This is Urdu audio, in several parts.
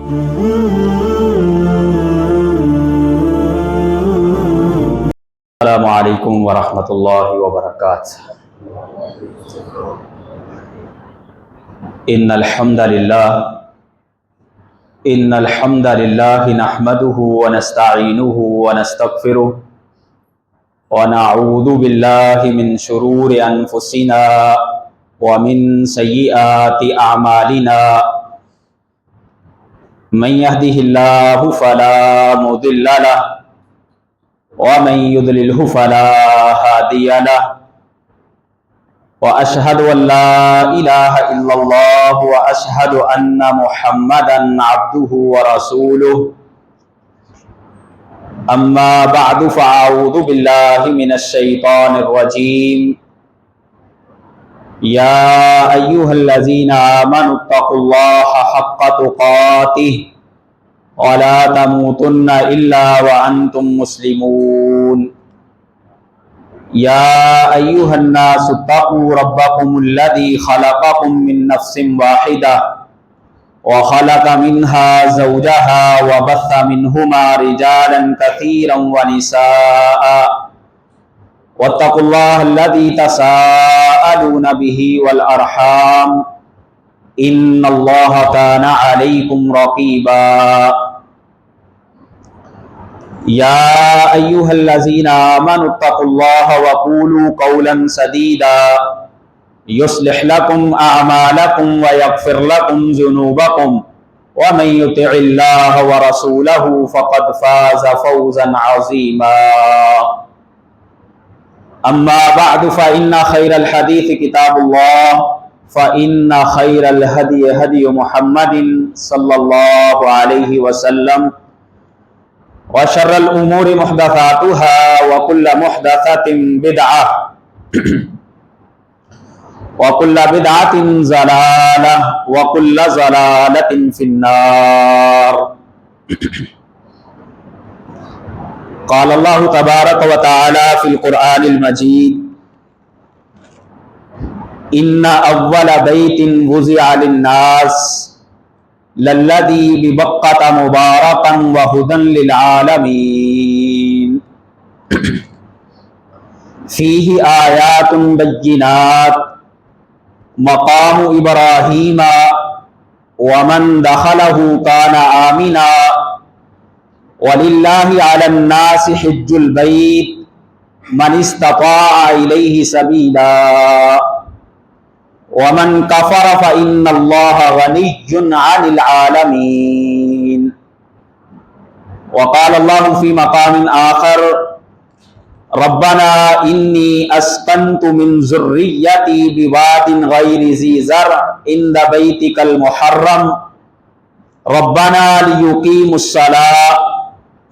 السلام علیکم ورحمۃ اللہ وبرکاتہ۔ ان الحمد للہ نحمده ونستعینه ونستغفره ونعوذ باللہ من شرور انفسنا ومن سیئات اعمالنا، من يهده اللہ فلا مضل له ومن يضلله فلا هادي له، وأشهد أن لا إله إلا الله وأشهد أن محمدا عبده ورسوله، أما بعد فأعوذ بالله من الشيطان الرجيم، يا أيها الذين آمنوا اتقوا الله حق تقاته ولا تموتن إلا وأنتم مسلمون، يا أيها الناس اتقوا ربكم الذي خلقكم من نفس واحدة وخلق منها زوجها وبث منهما رجالا كثيرا ونساء، واتقوا الله الذي تساءلون به والأرحام إن الله كان عليكم رقيبا، يا أيها الذين آمنوا اتقوا الله وقولوا قولا سديدا يصلح لكم أعمالكم ويغفر لكم ذنوبكم، ومن يطع الله ورسوله فقد فاز فوزا عظيما، أما بعد فإن خير الحديث كتاب الله، فإن خير الهدي هدي محمد صلى الله عليه وسلم، وشر الأمور محدثاتها وكل محدثة بدعة وكل بدعة ضلالة وكل ضلالة في النار۔ قال الله تبارك وتعالى في القرآن المجيد، إن أول بيت وضع للناس للذي ببقة مباركا وهدى للعالمين، فيه آيات بينات مقام إبراهيم ومن دخله كان آمنا، ولله على الناس حج البيت من استطاع إليه سبيلا، ومن كفر فإن الله غني عن العالمين۔ وقال الله في مقام آخر، ربنا إني أسكنت من ذريتي بواد غير ذي زرع عند بيتك المحرم ربنا ليقيموا الصلاة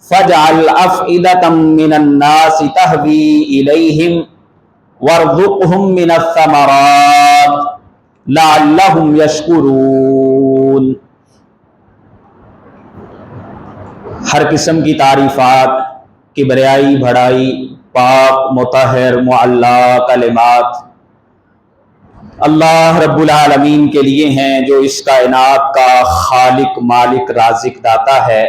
فاجعل أفئدة من الناس تهوي إليهم وارزقهم من الثمرات لعلهم يشكرون۔ ہر قسم کی تعریفات، کبریائی، بڑائی، پاک، مطہر، معلی کلمات اللہ رب العالمین کے لیے ہیں، جو اس کائنات کا خالق، مالک، رازق، داتا ہے۔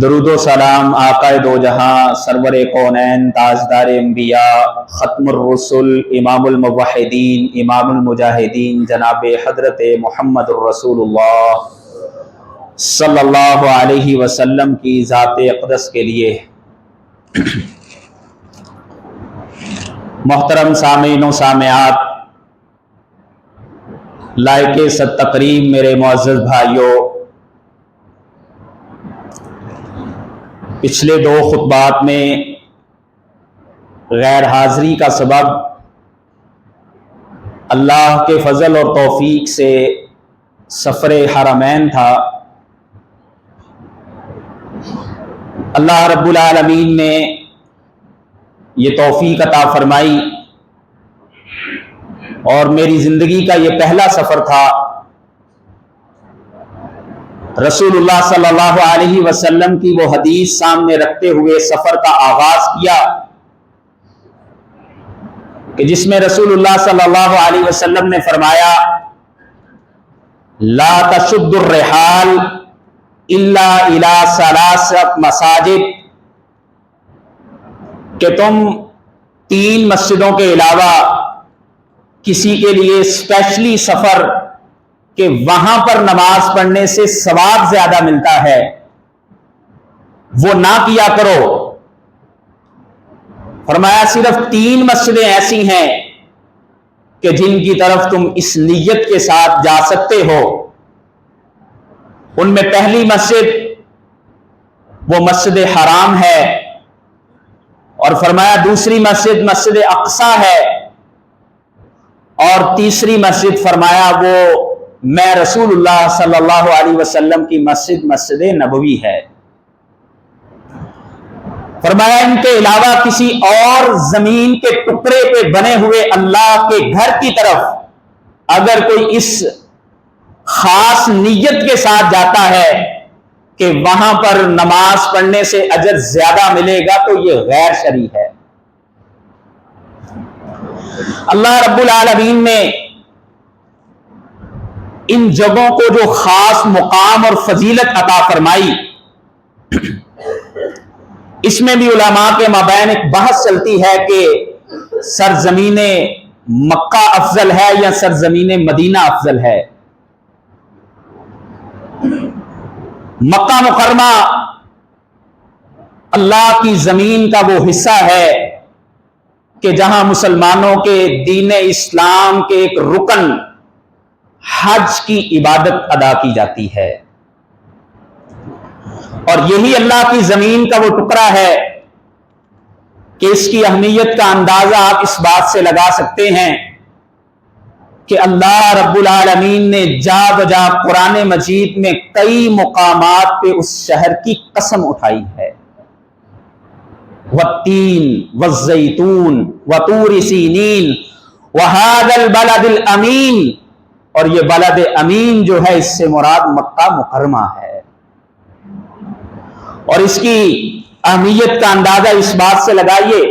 درود و سلام آقا دو جہاں، سرور کونین، تاجدار انبیاء، ختم الرسل، امام الموحدین، امام المجاہدین، جناب حضرت محمد الرسول اللہ صلی اللہ علیہ وسلم کی ذات اقدس کے لیے۔ محترم سامعین و سامعات، لائق صد تقریب میرے معزز بھائیوں، پچھلے دو خطبات میں غیر حاضری کا سبب اللہ کے فضل اور توفیق سے سفر حرمین تھا۔ اللہ رب العالمین نے یہ توفیق عطا فرمائی، اور میری زندگی کا یہ پہلا سفر تھا۔ رسول اللہ صلی اللہ علیہ وسلم کی وہ حدیث سامنے رکھتے ہوئے سفر کا آغاز کیا کہ جس میں رسول اللہ صلی اللہ علیہ وسلم نے فرمایا لا تشد الرحال الا الى ثلاث مساجد، کہ تم 3 مسجدوں کے علاوہ کسی کے لیے اسپیشلی سفر کہ وہاں پر نماز پڑھنے سے ثواب زیادہ ملتا ہے وہ نہ کیا کرو۔ فرمایا صرف 3 مسجدیں ایسی ہیں کہ جن کی طرف تم اس نیت کے ساتھ جا سکتے ہو۔ ان میں پہلی مسجد وہ مسجد حرام ہے، اور فرمایا دوسری مسجد مسجد اقصی ہے، اور تیسری مسجد فرمایا وہ میں رسول اللہ صلی اللہ علیہ وسلم کی مسجد مسجد نبوی ہے۔ فرمایا ان کے علاوہ کسی اور زمین کے ٹکڑے پہ بنے ہوئے اللہ کے گھر کی طرف اگر کوئی اس خاص نیت کے ساتھ جاتا ہے کہ وہاں پر نماز پڑھنے سے اجر زیادہ ملے گا تو یہ غیر شرعی ہے۔ اللہ رب العالمین نے ان جگہوں کو جو خاص مقام اور فضیلت عطا فرمائی، اس میں بھی علماء کے مابین ایک بحث چلتی ہے کہ سرزمین مکہ افضل ہے یا سرزمین مدینہ افضل ہے۔ مکہ مکرمہ اللہ کی زمین کا وہ حصہ ہے کہ جہاں مسلمانوں کے دین اسلام کے ایک رکن حج کی عبادت ادا کی جاتی ہے، اور یہی اللہ کی زمین کا وہ ٹکڑا ہے کہ اس کی اہمیت کا اندازہ آپ اس بات سے لگا سکتے ہیں کہ اللہ رب العالمین نے جا بجا قرآن مجید میں کئی مقامات پہ اس شہر کی قسم اٹھائی ہے۔ والتین والزیتون وطور سینین وہذا البلد الامین، اور یہ بلد امین جو ہے اس سے مراد مکہ مکرمہ ہے۔ اور اس کی اہمیت کا اندازہ اس بات سے لگائیے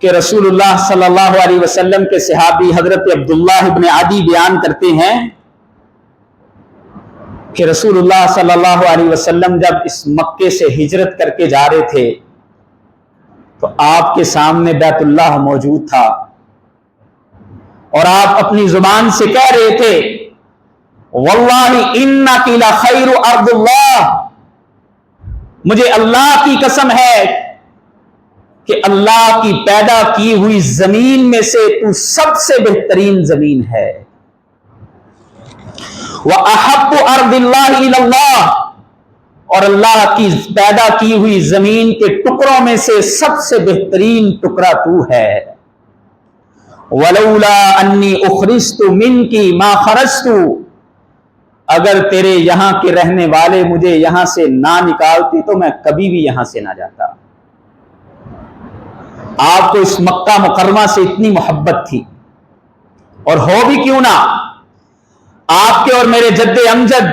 کہ رسول اللہ صلی اللہ علیہ وسلم کے صحابی حضرت عبداللہ ابن عدی بیان کرتے ہیں کہ رسول اللہ صلی اللہ علیہ وسلم جب اس مکے سے ہجرت کر کے جا رہے تھے تو آپ کے سامنے بیت اللہ موجود تھا، اور آپ اپنی زبان سے کہہ رہے تھے واللہ انک لخیر ارض اللہ، مجھے اللہ کی قسم ہے کہ اللہ کی پیدا کی ہوئی زمین میں سے تو سب سے بہترین زمین ہے۔ وَأَحَبُّ أَرْضِ اللَّهِ إِلَى اللَّهِ، اور اللہ کی پیدا کی ہوئی زمین کے ٹکڑوں میں سے سب سے بہترین ٹکڑا تو ہے۔ وَلَوْلَا أَنِّي أُخْرِجْتُ مِنْكِ مَا خَرَجْتُ، اگر تیرے یہاں کے رہنے والے مجھے یہاں سے نہ نکالتے تو میں کبھی بھی یہاں سے نہ جاتا۔ آپ کو اس مکہ مکرمہ سے اتنی محبت تھی، اور ہو بھی کیوں نہ، آپ کے اور میرے جد امجد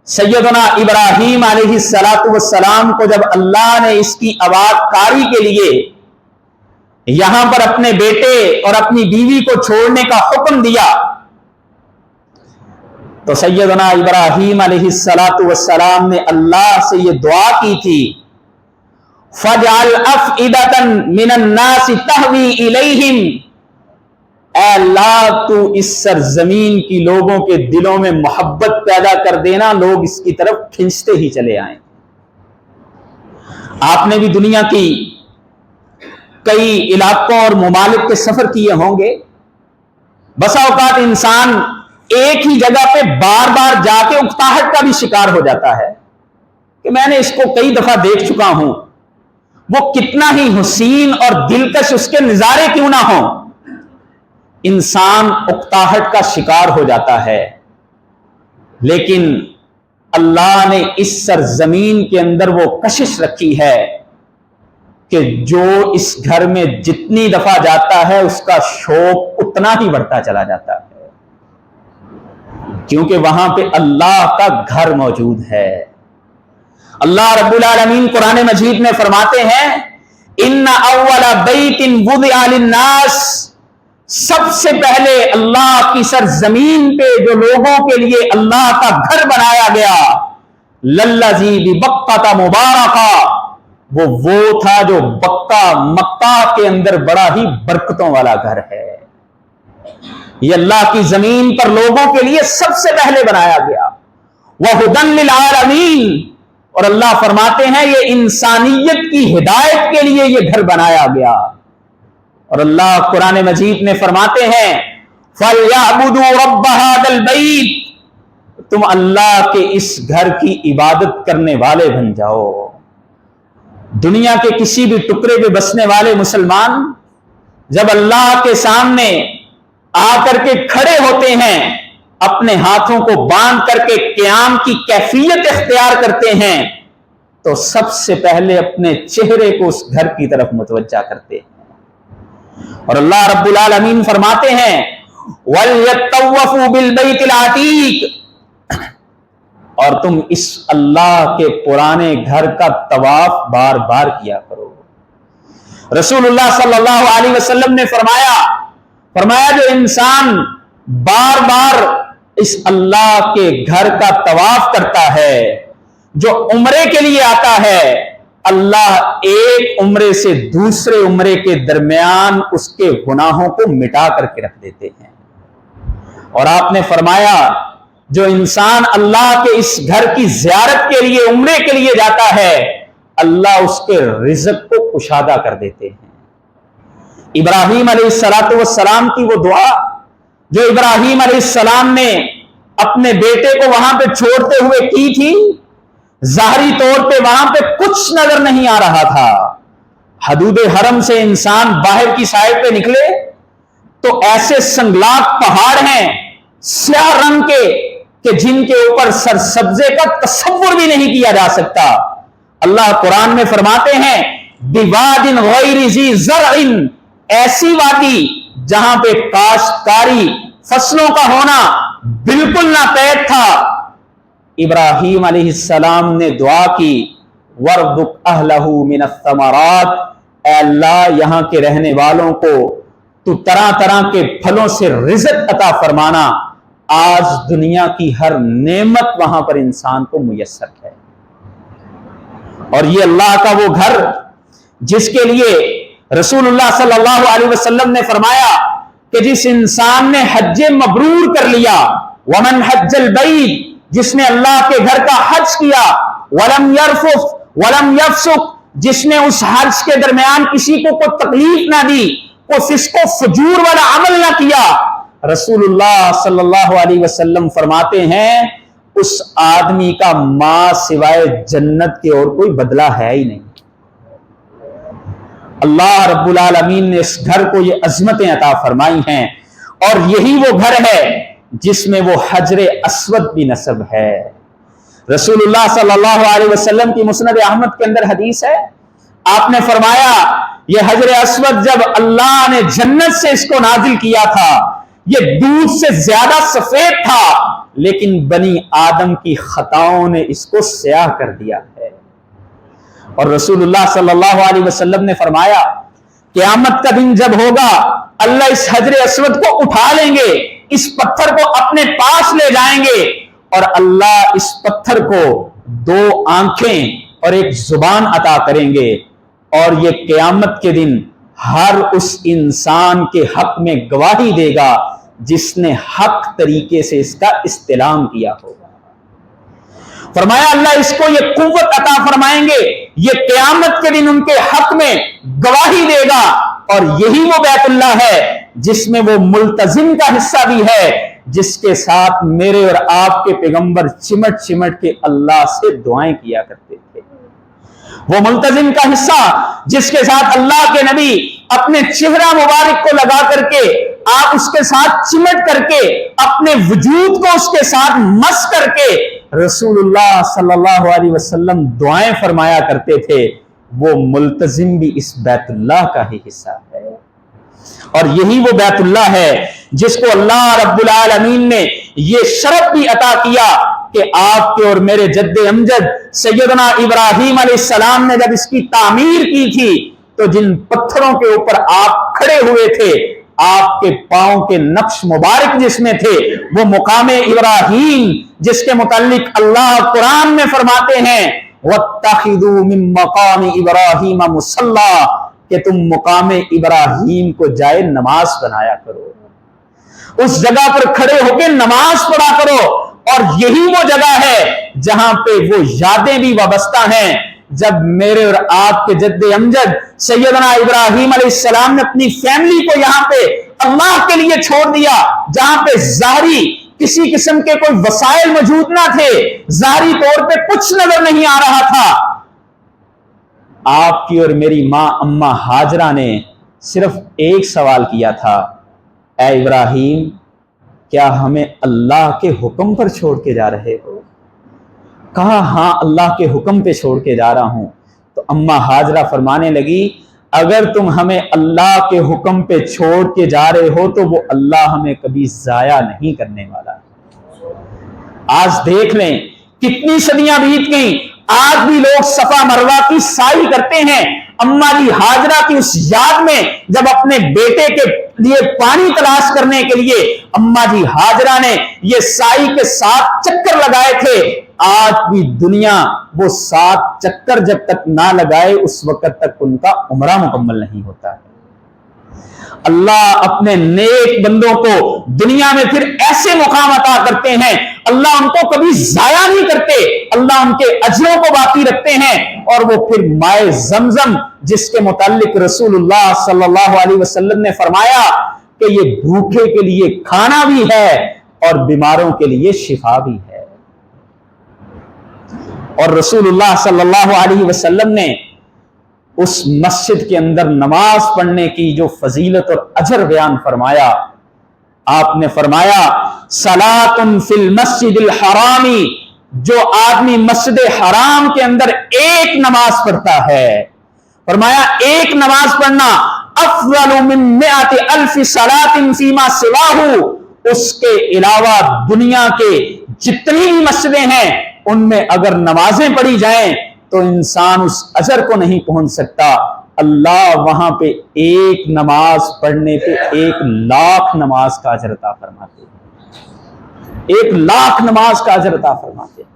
سیدنا ابراہیم علیہ السلام کو جب اللہ نے اس کی آباد کاری کے لیے یہاں پر اپنے بیٹے اور اپنی بیوی کو چھوڑنے کا حکم دیا تو سیدنا ابراہیم علیہ السلام نے اللہ سے یہ دعا کی تھی فَجْعَلْ أَفْئِدَةً مِّنَ النَّاسِ تَهْوِي إِلَيْهِمْ، اے اللہ تو اس سرزمین کی لوگوں کے دلوں میں محبت پیدا کر دینا، لوگ اس کی طرف کھنچتے ہی چلے آئیں۔ آپ نے بھی دنیا کی کئی علاقوں اور ممالک کے سفر کیے ہوں گے، بسا اوقات انسان ایک ہی جگہ پہ بار بار جا کے اکتاہٹ کا بھی شکار ہو جاتا ہے کہ میں نے اس کو کئی دفعہ دیکھ چکا ہوں، وہ کتنا ہی حسین اور دلکش اس کے نظارے کیوں نہ ہوں، انسان اکتاہٹ کا شکار ہو جاتا ہے۔ لیکن اللہ نے اس سرزمین کے اندر وہ کشش رکھی ہے کہ جو اس گھر میں جتنی دفعہ جاتا ہے اس کا شوق اتنا ہی بڑھتا چلا جاتا ہے، کیونکہ وہاں پہ اللہ کا گھر موجود ہے۔ اللہ رب العالمین قرآن مجید میں فرماتے ہیں ان اول بیت وضع للناس، سب سے پہلے اللہ کی سرزمین پہ جو لوگوں کے لیے اللہ کا گھر بنایا گیا، للذی ببکہ مبارکہ، وہ تھا جو بکہ مکہ کے اندر بڑا ہی برکتوں والا گھر ہے۔ یہ اللہ کی زمین پر لوگوں کے لیے سب سے پہلے بنایا گیا۔ وَہُدًى لِّلْعَالَمِينَ، اور اللہ فرماتے ہیں یہ انسانیت کی ہدایت کے لیے یہ گھر بنایا گیا۔ اور اللہ قرآن مجید میں فرماتے ہیں فَلْيَعْبُدُوا رَبَّ هَذَا الْبَيْتِ، تم اللہ کے اس گھر کی عبادت کرنے والے بن جاؤ۔ دنیا کے کسی بھی ٹکڑے پہ بسنے والے مسلمان جب اللہ کے سامنے آ کر کے کھڑے ہوتے ہیں، اپنے ہاتھوں کو باندھ کر کے قیام کی کیفیت اختیار کرتے ہیں، تو سب سے پہلے اپنے چہرے کو اس گھر کی طرف متوجہ کرتے ہیں۔ اور اللہ رب العالمین فرماتے ہیں وَلْيَطَّوَّفُوا بِالْبَيْتِ الْعَتِيقِ، اور تم اس اللہ کے پرانے گھر کا طواف بار بار کیا کرو۔ رسول اللہ صلی اللہ علیہ وسلم نے فرمایا جو انسان بار بار اس اللہ کے گھر کا طواف کرتا ہے، جو عمرے کے لیے آتا ہے، اللہ ایک عمرے سے دوسرے عمرے کے درمیان اس کے گناہوں کو مٹا کر کے رکھ دیتے ہیں۔ اور آپ نے فرمایا جو انسان اللہ کے اس گھر کی زیارت کے لیے عمرے کے لیے جاتا ہے، اللہ اس کے رزق کو کشادہ کر دیتے ہیں۔ ابراہیم علیہ السلام کی وہ دعا جو ابراہیم علیہ السلام نے اپنے بیٹے کو وہاں پہ چھوڑتے ہوئے کی تھی، ظاہری طور پہ وہاں پہ کچھ نظر نہیں آ رہا تھا۔ حدود حرم سے انسان باہر کی سائڈ پہ نکلے تو ایسے سنگلاخ پہاڑ ہیں سیاہ رنگ کے کہ جن کے اوپر سرسبزے کا تصور بھی نہیں کیا جا سکتا۔ اللہ قرآن میں فرماتے ہیں بِوَادٍ غَيْرِ ذِي زَرْعٍ، ایسی وادی جہاں پہ کاشتکاری فصلوں کا ہونا بالکل ناپید تھا۔ ابراہیم علیہ السلام نے دعا کی وَارْزُقْ أَهْلَهُ مِنَ الثَّمَرَاتِ، اے اللہ یہاں کے رہنے والوں کو تو طرح طرح کے پھلوں سے رزق عطا فرمانا۔ آج دنیا کی ہر نعمت وہاں پر انسان کو میسر ہے۔ اور یہ اللہ کا وہ گھر جس کے لیے رسول اللہ صلی اللہ علیہ وسلم نے فرمایا کہ جس انسان نے حج مبرور کر لیا، ومن حج البیت، جس نے اللہ کے گھر کا حج کیا، ولم یرفث ولم یفسق، جس نے اس حج کے درمیان کسی کو کوئی تکلیف نہ دی، کوئی فسق و فجور والا عمل نہ کیا، رسول اللہ صلی اللہ علیہ وسلم فرماتے ہیں اس آدمی کا ماں سوائے جنت کے اور کوئی بدلہ ہے ہی نہیں۔ اللہ رب العالمین نے اس گھر کو یہ عظمتیں عطا فرمائی ہیں، اور یہی وہ گھر ہے جس میں وہ حجر اسود بھی نصب ہے۔ رسول اللہ صلی اللہ علیہ وسلم کی مسند احمد کے اندر حدیث ہے، آپ نے فرمایا یہ حجر اسود جب اللہ نے جنت سے اس کو نازل کیا تھا، یہ دودھ سے زیادہ سفید تھا، لیکن بنی آدم کی خطاؤں نے اس کو سیاہ کر دیا ہے۔ اور رسول اللہ صلی اللہ علیہ وسلم نے فرمایا قیامت کا دن جب ہوگا اللہ اس حجر اسود کو اٹھا لیں گے، اس پتھر کو اپنے پاس لے جائیں گے، اور اللہ اس پتھر کو 2 آنکھیں اور 1 زبان عطا کریں گے، اور یہ قیامت کے دن ہر اس انسان کے حق میں گواہی دے گا جس نے حق طریقے سے اس کا استلام کیا ہوگا۔ فرمایا اللہ اس کو یہ قوت عطا فرمائیں گے، یہ قیامت کے دن ان کے حق میں گواہی دے گا، اور یہی وہ بیت اللہ ہے جس میں وہ ملتزم کا حصہ بھی ہے، جس کے ساتھ میرے اور آپ کے پیغمبر چمٹ چمٹ کے اللہ سے دعائیں کیا کرتے تھے۔ وہ ملتزم کا حصہ جس کے ساتھ اللہ کے نبی اپنے چہرہ مبارک کو لگا کر کے، آپ اس کے ساتھ چمٹ کر کے، اپنے وجود کو اس کے ساتھ مس کر کے رسول اللہ صلی اللہ علیہ وسلم دعائیں فرمایا کرتے تھے، وہ ملتزم بھی اس بیت اللہ کا ہی حصہ ہے۔ اور یہی وہ بیت اللہ ہے جس کو اللہ رب العالمین نے یہ شرف بھی عطا کیا کہ آپ کے اور میرے جد امجد سیدنا ابراہیم علیہ السلام نے جب اس کی تعمیر کی تھی تو جن پتھروں کے اوپر آپ کھڑے ہوئے تھے آپ کے پاؤں کے نقش مبارک جس میں تھے وہ مقام ابراہیم، جس کے متعلق اللہ قرآن میں فرماتے ہیں وَاتَّخِذُوا مِن مَقَامِ إِبْرَاهِيمَ مُصَلًّى، کہ تم مقام ابراہیم کو جائے نماز بنایا کرو، اس جگہ پر کھڑے ہو کے نماز پڑھا کرو۔ اور یہی وہ جگہ ہے جہاں پہ وہ یادیں بھی وابستہ ہیں جب میرے اور آپ کے جد امجد سیدنا ابراہیم علیہ السلام نے اپنی فیملی کو یہاں پہ اللہ کے لیے چھوڑ دیا، جہاں پہ ظاہری کسی قسم کے کوئی وسائل موجود نہ تھے، ظاہری طور پہ کچھ نظر نہیں آ رہا تھا۔ آپ کی اور میری ماں اماں ہاجرہ نے صرف ایک سوال کیا تھا، اے ابراہیم کیا ہمیں اللہ کے حکم پر چھوڑ کے جا رہے ہو؟ کہا ہاں اللہ کے حکم پہ چھوڑ کے جا رہا ہوں۔ تو اماں ہاجرہ فرمانے لگی اگر تم ہمیں اللہ کے حکم پہ چھوڑ کے جا رہے ہو تو وہ اللہ ہمیں کبھی ضائع نہیں کرنے والا۔ آج دیکھ لیں کتنی صدیاں بیت گئیں، آج بھی لوگ صفا مروہ کی سعی کرتے ہیں۔ اماں جی ہاجرہ کی اس یاد میں جب اپنے بیٹے کے لیے پانی تلاش کرنے کے لیے اماں جی ہاجرہ نے یہ سعی کے 7 چکر لگائے تھے، آج بھی دنیا وہ 7 چکر جب تک نہ لگائے اس وقت تک ان کا عمرہ مکمل نہیں ہوتا ہے۔ اللہ اپنے نیک بندوں کو دنیا میں پھر ایسے مقام عطا کرتے ہیں، اللہ ان کو کبھی ضائع نہیں کرتے، اللہ ان کے اجروں کو باقی رکھتے ہیں۔ اور وہ پھر مائے زمزم جس کے متعلق رسول اللہ صلی اللہ علیہ وسلم نے فرمایا کہ یہ بھوکے کے لیے کھانا بھی ہے اور بیماروں کے لیے شفا بھی ہے۔ اور رسول اللہ صلی اللہ علیہ وسلم نے اس مسجد کے اندر نماز پڑھنے کی جو فضیلت اور اجر بیان فرمایا، آپ نے فرمایا صلاۃ فی المسجد الحرام، جو آدمی مسجد حرام کے اندر ایک نماز پڑھتا ہے، فرمایا ایک نماز پڑھنا افضل من 100,000 صلاۃ فیما سواہ، اس کے علاوہ دنیا کے جتنی بھی مسجدیں ہیں ان میں اگر نمازیں پڑھی جائیں تو انسان اس اجر کو نہیں پہنچ سکتا۔ اللہ وہاں پہ ایک نماز پڑھنے پہ 1,00,000 نماز کا اجر عطا فرماتے ہیں، 1,00,000 نماز کا اجر عطا فرماتے ہیں۔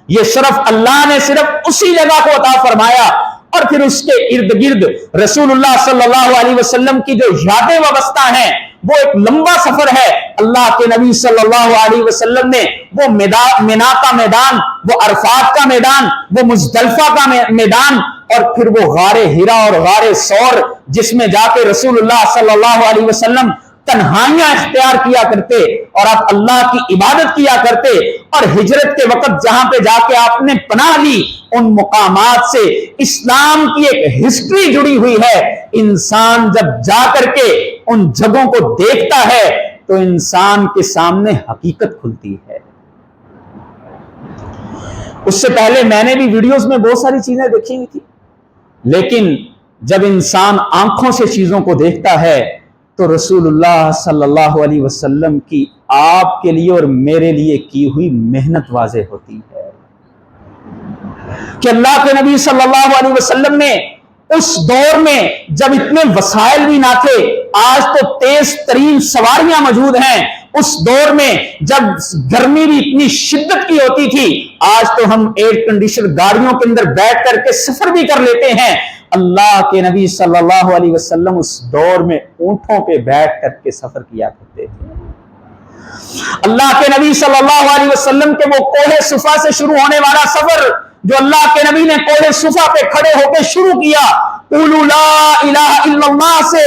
یہ شرف اللہ نے صرف اسی جگہ کو عطا فرمایا، اور پھر اس کے ارد گرد رسول اللہ صلی اللہ علیہ وسلم کی جو یادیں وابستہ ہیں وہ ایک لمبا سفر ہے۔ اللہ کے نبی صلی اللہ علیہ وسلم نے وہ مینا کا میدان، وہ عرفات کا میدان، وہ مزدلفہ کا میدان، اور پھر وہ غار ہرا اور غار ثور جس میں جا کے رسول اللہ صلی اللہ علیہ وسلم تنہائیاں اختیار کیا کرتے اور آپ اللہ کی عبادت کیا کرتے، اور ہجرت کے وقت جہاں پہ جا کے آپ نے پناہ لی، ان مقامات سے اسلام کی ایک ہسٹری جڑی ہوئی ہے۔ انسان جب جا کر کے ان جگہوں کو دیکھتا ہے تو انسان کے سامنے حقیقت کھلتی ہے۔ اس سے پہلے میں نے بھی ویڈیوز میں بہت ساری چیزیں دیکھی ہوئی تھی، لیکن جب انسان آنکھوں سے چیزوں کو دیکھتا ہے تو رسول اللہ صلی اللہ علیہ وسلم کی آپ کے لیے اور میرے لیے کی ہوئی محنت واضح ہوتی ہے کہ اللہ کے نبی صلی اللہ علیہ وسلم نے اس دور میں جب اتنے وسائل بھی نہ تھے، آج تو تیز ترین سواریاں موجود ہیں، اس دور میں جب گرمی بھی اتنی شدت کی ہوتی تھی، آج تو ہم ایئر کنڈیشن گاڑیوں کے اندر بیٹھ کر کے سفر بھی کر لیتے ہیں۔ اللہ کے نبی صلی اللہ علیہ وسلم اس دور میں اونٹوں پہ بیٹھ کر کے سفر کیا کرتے تھے۔ اللہ کے نبی صلی اللہ علیہ وسلم کے وہ کوہ صفا سے شروع ہونے والا سفر جو اللہ کے نبی نے کوہ صفا پہ کھڑے ہو کے شروع کیا، قولوا لا الہ الا اللہ سے،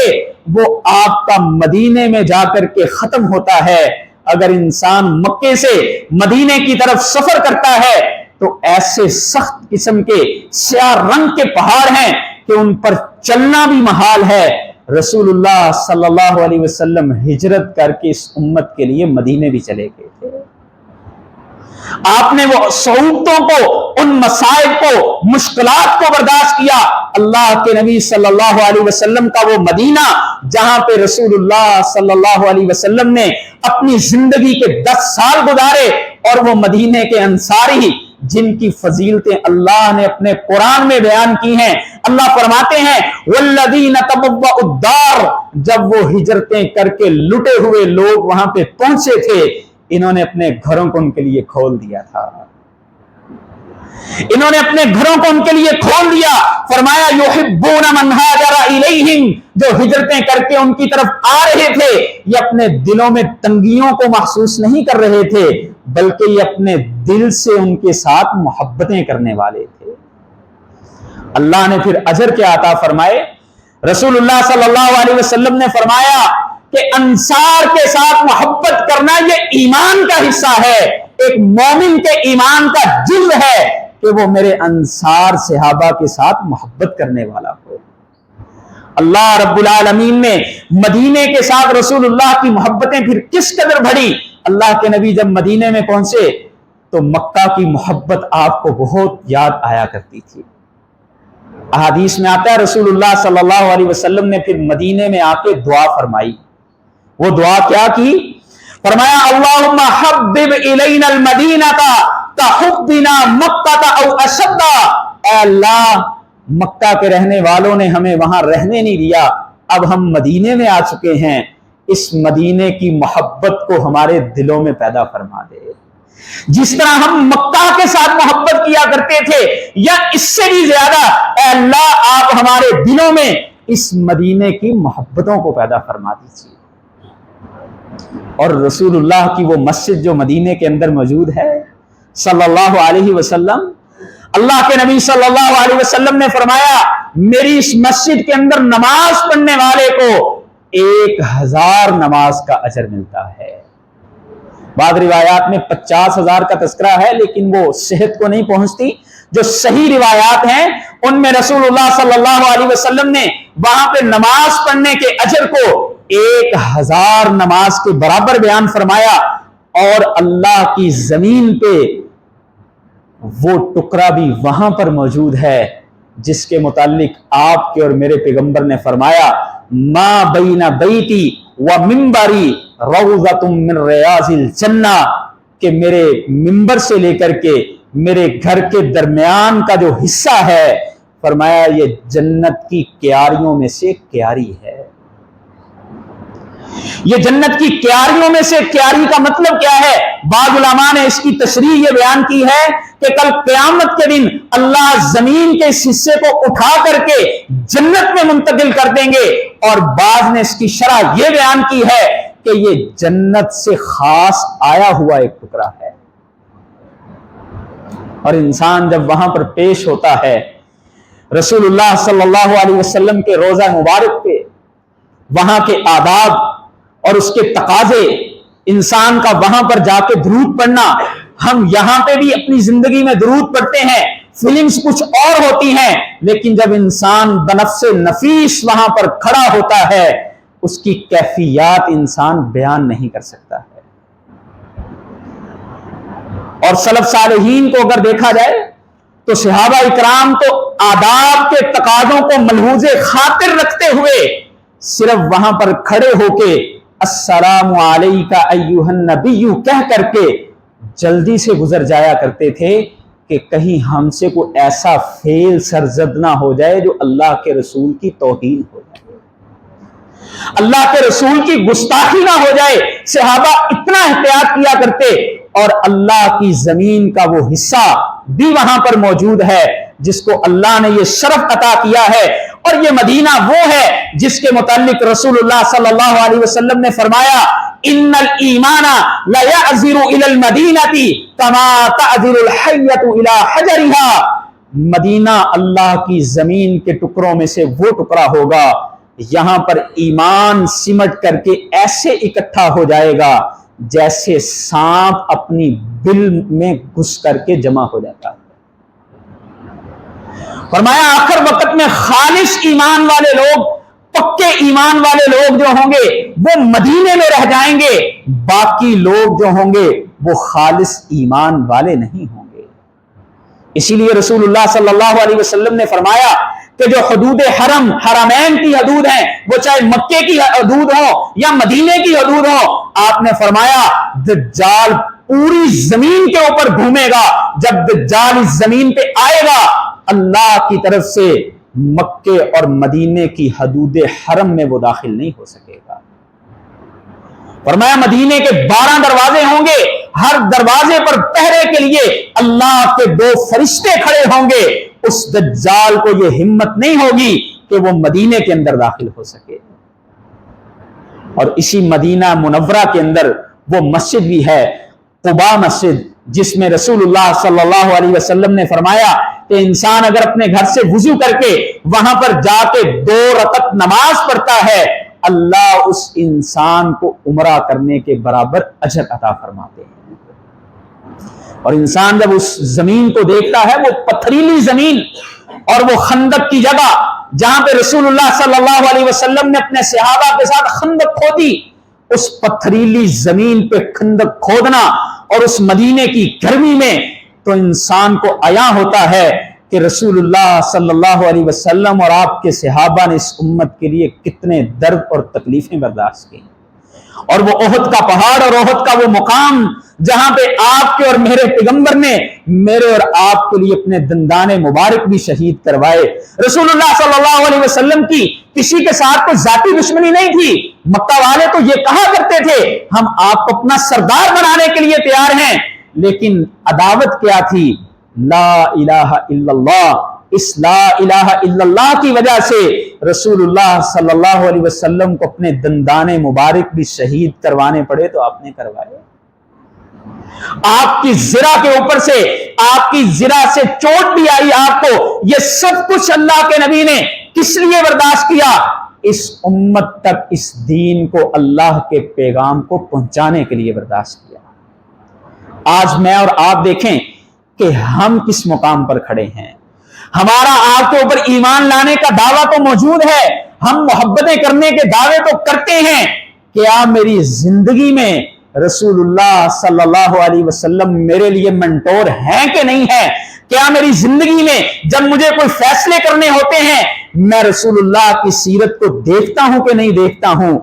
وہ آپ کا مدینے میں جا کر کے ختم ہوتا ہے۔ اگر انسان مکے سے مدینے کی طرف سفر کرتا ہے تو ایسے سخت قسم کے سیاہ رنگ کے پہاڑ ہیں کہ ان پر چلنا بھی محال ہے۔ رسول اللہ صلی اللہ علیہ وسلم ہجرت کر کے اس امت کے لیے مدینے بھی چلے گئے تھے۔ آپ نے وہ صعوبتوں کو، ان مسائل کو، مشکلات کو برداشت کیا۔ اللہ کے نبی صلی اللہ علیہ وسلم کا وہ مدینہ جہاں پہ رسول اللہ صلی اللہ علیہ وسلم نے اپنی زندگی کے 10 سال گزارے، اور وہ مدینے کے انصاری جن کی فضیلتیں اللہ نے اپنے قرآن میں بیان کی ہیں، اللہ فرماتے ہیں والذین تبوؤا الدار، جب وہ ہجرتیں کر کے لٹے ہوئے لوگ وہاں پہ پہنچے تھے، انہوں نے اپنے گھروں کو ان کے لیے کھول دیا تھا، انہوں نے اپنے گھروں کو ان کے لیے کھول دیا۔ فرمایا یحبون من ہاجر الیہم، جو ہجرتیں کر کے ان کی طرف آ رہے تھے، یہ اپنے دلوں میں تنگیوں کو محسوس نہیں کر رہے تھے، بلکہ یہ اپنے دل سے ان کے ساتھ محبتیں کرنے والے تھے۔ اللہ نے پھر اجر کیا عطا فرمائے؟ رسول اللہ صلی اللہ علیہ وسلم نے فرمایا کہ انصار کے ساتھ محبت کرنا یہ ایمان کا حصہ ہے، ایک مومن کے ایمان کا جز ہے کہ وہ میرے انصار صحابہ کے ساتھ محبت کرنے والا ہو۔ اللہ رب العالمین نے مدینے کے ساتھ رسول اللہ کی محبتیں پھر کس قدر بڑھی۔ اللہ کے نبی جب مدینے میں پہنچے تو مکہ کی محبت آپ کو بہت یاد آیا کرتی تھی۔ احادیث میں آتا ہے رسول اللہ صلی اللہ علیہ وسلم نے پھر مدینے میں آ کے دعا فرمائی۔ وہ دعا کیا کی؟ فرمایا اللہم حبب الینا المدینہ کحبنا مکہ او اشد، اے اللہ مکہ کے رہنے والوں نے ہمیں وہاں رہنے نہیں دیا، اب ہم مدینے میں آ چکے ہیں، اس مدینے کی محبت کو ہمارے دلوں میں پیدا فرما دے۔ جس طرح ہم مکہ کے ساتھ محبت کیا کرتے تھے یا اس سے بھی زیادہ، اے اللہ آپ ہمارے دلوں میں اس مدینے کی محبتوں کو پیدا فرما دیجیے۔ اور رسول اللہ کی وہ مسجد جو مدینے کے اندر موجود ہے صلی اللہ علیہ وسلم، اللہ کے نبی صلی اللہ علیہ وسلم نے فرمایا میری اس مسجد کے اندر نماز پڑھنے والے کو 1000 نماز کا اجر ملتا ہے۔ بعض روایات میں 50,000 کا تذکرہ ہے، لیکن وہ صحت کو نہیں پہنچتی۔ جو صحیح روایات ہیں ان میں رسول اللہ صلی اللہ علیہ وسلم نے وہاں پہ نماز پڑھنے کے اجر کو 1000 نماز کے برابر بیان فرمایا، اور اللہ کی زمین پہ وہ ٹکڑا بھی وہاں پر موجود ہے جس کے متعلق آپ کے اور میرے پیغمبر نے فرمایا ما بین بیتی و منبری روضۃ من ریاض الجنہ، کہ میرے منبر سے لے کر کے میرے گھر کے درمیان کا جو حصہ ہے، فرمایا یہ جنت کی کیاریوں میں سے کیاری ہے۔ یہ جنت کی کیاریوں میں سے کیاری کا مطلب کیا ہے؟ بعض علماء نے اس کی تشریح یہ بیان کی ہے کہ کل قیامت کے دن اللہ زمین کے اس حصے کو اٹھا کر کے جنت میں منتقل کر دیں گے، اور بعض نے اس کی شرح یہ بیان کی ہے کہ یہ جنت سے خاص آیا ہوا ایک ٹکڑا ہے۔ اور انسان جب وہاں پر پیش ہوتا ہے رسول اللہ صلی اللہ علیہ وسلم کے روضہ مبارک پہ، وہاں کے آداب اور اس کے تقاضے، انسان کا وہاں پر جا کے درود پڑھنا، ہم یہاں پہ بھی اپنی زندگی میں درود پڑھتے ہیں، فیلنگز کچھ اور ہوتی ہیں، لیکن جب انسان بنفس نفیس وہاں پر کھڑا ہوتا ہے اس کی کیفیات انسان بیان نہیں کر سکتا ہے۔ اور سلف صالحین کو اگر دیکھا جائے تو صحابہ اکرام تو آداب کے تقاضوں کو ملحوظ خاطر رکھتے ہوئے صرف وہاں پر کھڑے ہو کے السلام علیکہ ایھا النبی کہہ کر کے جلدی سے گزر جایا کرتے تھے کہ کہیں ہم سے کوئی ایسا فعل سرزد نہ ہو جائے جو اللہ کے رسول کی توہین ہو جائے، اللہ کے رسول کی گستاخی نہ ہو جائے۔ صحابہ اتنا احتیاط کیا کرتے، اور اللہ کی زمین کا وہ حصہ بھی وہاں پر موجود ہے جس کو اللہ نے یہ شرف عطا کیا ہے، اور یہ مدینہ وہ ہے جس کے متعلق رسول اللہ صلی اللہ علیہ وسلم نے فرمایا ان الایمان لا یعذر الی المدینہ کما تعذر الحیۃ الی حجرها، مدینہ اللہ کی زمین کے ٹکڑوں میں سے وہ ٹکڑا ہوگا یہاں پر ایمان سمٹ کر کے ایسے اکٹھا ہو جائے گا جیسے سانپ اپنی بل میں گھس کر کے جمع ہو جاتا ہے۔ فرمایا آخر وقت میں خالص ایمان والے لوگ، پکے ایمان والے لوگ جو ہوں گے وہ مدینے میں رہ جائیں گے، باقی لوگ جو ہوں گے وہ خالص ایمان والے نہیں ہوں گے۔ اسی لیے رسول اللہ صلی اللہ علیہ وسلم نے فرمایا کہ جو حدود حرم، حرمین کی حدود ہیں، وہ چاہے مکے کی حدود ہوں یا مدینے کی حدود ہوں، آپ نے فرمایا دجال پوری زمین کے اوپر گھومے گا، جب دجال اس زمین پہ آئے گا اللہ کی طرف سے مکے اور مدینے کی حدود حرم میں وہ داخل نہیں ہو سکے گا۔ فرمایا مدینے کے 12 دروازے ہوں گے، ہر دروازے پر پہرے کے لیے اللہ کے 2 فرشتے کھڑے ہوں گے، اس دجال کو یہ ہمت نہیں ہوگی کہ وہ مدینے کے اندر داخل ہو سکے۔ اور اسی مدینہ منورہ کے اندر وہ مسجد بھی ہے، قباء مسجد، جس میں رسول اللہ صلی اللہ علیہ وسلم نے فرمایا کہ انسان اگر اپنے گھر سے وضو کر کے وہاں پر جا کے 2 رکعت نماز پڑھتا ہے، اللہ اس انسان کو عمرہ کرنے کے برابر اجر عطا فرماتے ہیں۔ اور انسان جب اس زمین کو دیکھتا ہے، وہ پتھریلی زمین اور وہ خندق کی جگہ جہاں پہ رسول اللہ صلی اللہ علیہ وسلم نے اپنے صحابہ کے ساتھ خندق کھودی، اس پتھریلی زمین پہ خندق کھودنا اور اس مدینے کی گرمی میں، تو انسان کو عیاں ہوتا ہے کہ رسول اللہ صلی اللہ علیہ وسلم اور آپ کے صحابہ نے اس امت کے لیے کتنے درد اور تکلیفیں برداشت کی۔ اور وہ احد کا پہاڑ اور احد کا وہ مقام جہاں پہ آپ کے اور میرے پیغمبر نے میرے اور آپ کے لیے اپنے دندان مبارک بھی شہید کروائے۔ رسول اللہ صلی اللہ علیہ وسلم کی کسی کے ساتھ کوئی ذاتی دشمنی نہیں تھی۔ مکہ والے تو یہ کہا کرتے تھے ہم آپ کو اپنا سردار بنانے کے لیے تیار ہیں، لیکن عداوت کیا تھی؟ لا الہ الا اللہ۔ اس لا الہ الا اللہ کی وجہ سے رسول اللہ صلی اللہ علیہ وسلم کو اپنے دندان مبارک بھی شہید کروانے پڑے تو آپ نے کروائے۔ آپ کی زرہ کے اوپر سے، آپ کی زرہ سے چوٹ بھی آئی آپ کو، یہ سب کچھ اللہ کے نبی نے کس لیے برداشت کیا؟ اس امت تک اس دین کو، اللہ کے پیغام کو پہنچانے کے لیے برداشت کیا۔ آج میں اور آپ دیکھیں کہ ہم کس مقام پر کھڑے ہیں۔ ہمارا آپ کے اوپر ایمان لانے کا دعویٰ تو موجود ہے، ہم محبتیں کرنے کے دعوے تو کرتے ہیں، کیا میری زندگی میں رسول اللہ صلی اللہ علیہ وسلم میرے لیے منٹور ہیں کہ نہیں ہے؟ کیا میری زندگی میں جب مجھے کوئی فیصلے کرنے ہوتے ہیں میں رسول اللہ کی سیرت کو دیکھتا ہوں کہ نہیں دیکھتا ہوں؟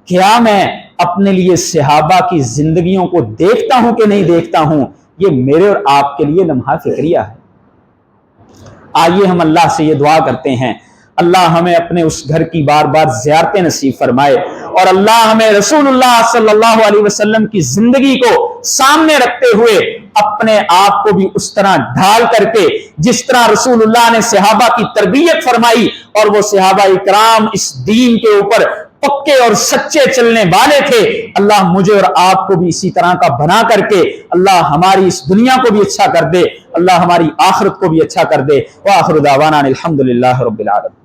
کیا میں اپنے لیے صحابہ کی زندگیوں کو دیکھتا ہوں کہ نہیں دیکھتا ہوں؟ یہ میرے اور آپ کے لیے لمحہ فکریہ ہے۔ آئیے ہم اللہ سے یہ دعا کرتے ہیں، اللہ ہمیں اپنے اس گھر کی بار بار زیارتیں نصیب فرمائے، اور اللہ ہمیں رسول اللہ صلی اللہ علیہ وسلم کی زندگی کو سامنے رکھتے ہوئے اپنے آپ کو بھی اس طرح ڈھال کر کے جس طرح رسول اللہ نے صحابہ کی تربیت فرمائی اور وہ صحابہ اکرام اس دین کے اوپر پکے اور سچے چلنے والے تھے، اللہ مجھے اور آپ کو بھی اسی طرح کا بنا کر کے اللہ ہماری اس دنیا کو بھی اچھا کر دے، اللہ ہماری آخرت کو بھی اچھا کر دے۔ وآخر دعوانا الحمدللہ رب العالمین۔